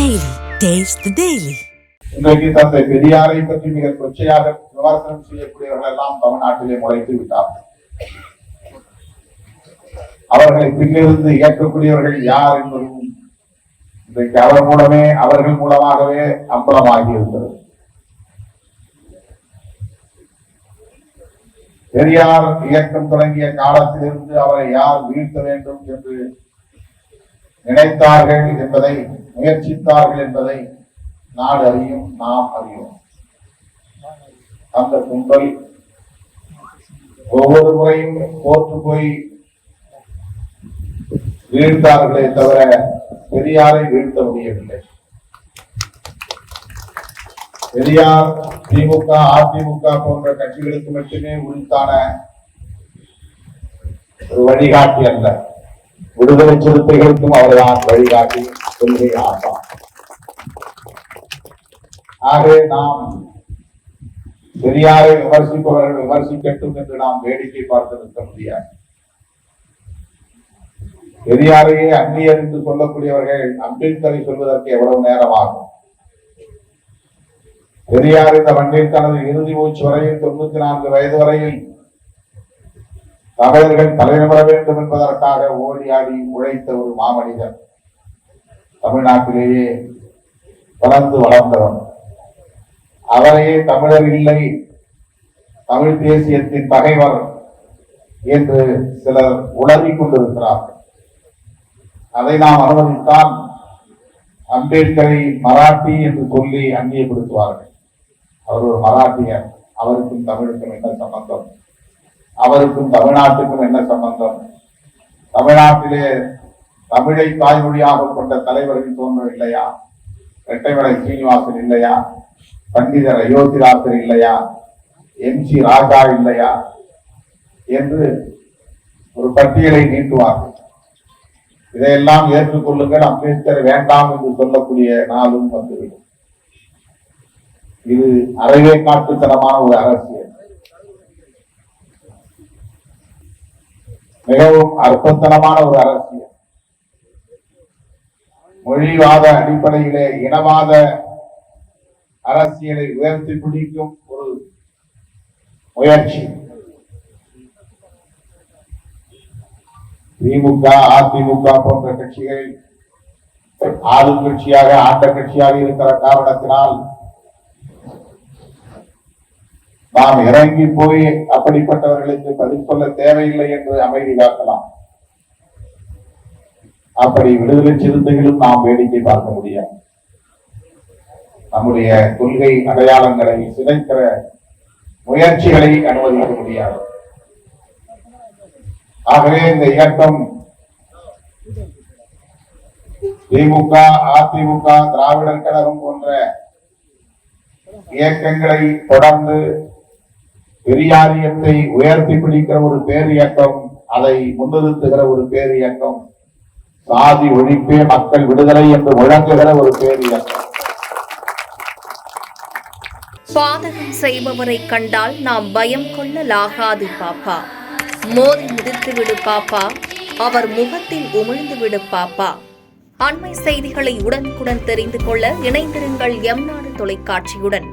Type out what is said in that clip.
Daily. Taste the Daily. இன்றைக்கு தந்தை பெரியாரை பற்றி மிக கொச்சையாக விமர்சனம் செய்யக்கூடியவர்கள் எல்லாம் தமிழ்நாட்டிலே முளைத்து விட்டார்கள். அவர்களை பின்னிருந்து இயக்கக்கூடியவர்கள் யார் என்பதும் இன்றைக்கு அவர்கள் மூலமாகவே அம்பலமாகி இருக்கிறது. பெரியார் இயக்கம் தொடங்கிய காலத்திலிருந்து அவரை யார் வீழ்த்த வேண்டும் என்று நினைத்தார்கள் என்பதை, முயற்சித்தார்கள் என்பதை நாடு அறியும், நாம் அறியும். அந்த கும்பல் ஒவ்வொரு முறையும் தோற்று போய் வீழ்ந்தார்களே தவிர பெரியாரை வீழ்த்த முடியவில்லை. பெரியார் திமுக, அதிமுக போன்ற கட்சிகளுக்கு மட்டுமே உரித்தான ஒரு வழிகாட்டி அல்ல, விடுதலை சிறுத்தைகளுக்கும் அவர்தான் வழிகாட்டி, கொள்கை ஆசான். ஆகவே நாம் பெரியாரை விமர்சிப்பவர்கள் விமர்சிக்கட்டும் என்று நாம் வேடிக்கை பார்த்து நிற்க முடியாது. பெரியாரையே அந்நியர் என்று சொல்லக்கூடியவர்கள் அம்பேத்கரை சொல்வதற்கு எவ்வளவு நேரம் ஆகும்? பெரியார் இந்த மண்ணில் தனது இறுதி மூச்சு வரையில் 94 வயது வரையில் தமிழர்கள் தலைநிமிர வேண்டும் என்பதற்காக ஓடி ஆடி உழைத்த ஒரு மாமனிதன், தமிழ்நாட்டிலேயே வளர்ந்து வளர்ந்தவர். அவரையே தமிழர் இல்லை, தமிழ் தேசியத்தின் பகைவர் என்று சிலர் உணர்விக் கொண்டிருக்கிறார்கள். அதை நாம் அனுமதித்தால் அம்பேத்கரை மராட்டி என்று சொல்லி அந்நியப்படுத்துவார்கள். அவர் ஒரு மராட்டியர், அவருக்கும் தமிழுக்கும் என்ன சம்பந்தம்? அவருக்கும் தமிழ்நாட்டுக்கும் என்ன சம்பந்தம்? தமிழ்நாட்டிலே தமிழை தாய்மொழியாக கொண்ட தலைவர்கள் தோன்றவில்லையா? இரட்டைமலை சீனிவாசன் இல்லையா? பண்டிதர் அயோத்திதாசர் இல்லையா? MC ராஜா இல்லையா? என்று ஒரு பட்டியலை நீட்டுவார்கள். இதையெல்லாம் ஏற்றுக்கொள்ளுங்கள், அம்பேத்கர் வேண்டாம் என்று சொல்லக்கூடிய நாளும் வந்துவிடும். இது அறவே காட்டுத்தனமான ஒரு அரசியல், மிகவும் அற்பத்தனமான ஒரு அரசியல். மொழிவாத அடிப்படையிலே இனவாத அரசியலை உயர்த்தி பிடிக்கும் ஒரு முயற்சி. திமுக, அதிமுக போன்ற கட்சிகள் ஆளும் கட்சியாக, ஆண்ட கட்சியாக இருக்கிற காரணத்தினால் நாம் இறங்கி போய் அப்படிப்பட்டவர்களுக்கு பதில் சொல்ல தேவையில்லை என்று அமைதி காக்கலாம். அப்படி விடுதலை சிறுத்தைகளும் நாம் வேடிக்கை பார்க்க முடியாது. நம்முடைய கொள்கை அடையாளங்களை சிதைக்கிற முயற்சிகளை அனுமதிக்க முடியாது. ஆகவே இந்த இயக்கம் திமுக, அதிமுக, திராவிடர் கழகம் போன்ற இயக்கங்களை தொடர்ந்து பெரியாரியத்தை உயர்த்தி பிடிக்கிற ஒரு பேர் இயக்கம், அதை முன்னிறுத்துகிற ஒரு பேர் இயக்கம், சாதி ஒழிப்பே மக்கள் விடுதலை என்று முழங்குகிற ஒரு பேர் இயக்கம். பாதகம் செய்பவரை கண்டால் நாம் பயம் கொள்ளலாகாது பாப்பா. மோதி மிதித்து விடு பாப்பா, அவர் முகத்தில் உமிழ்ந்து விடு பாப்பா. அண்மை செய்திகளை உடனுக்குடன் தெரிந்து கொள்ள இணைந்திருங்கள் எம் நாடு தொலைக்காட்சியுடன்.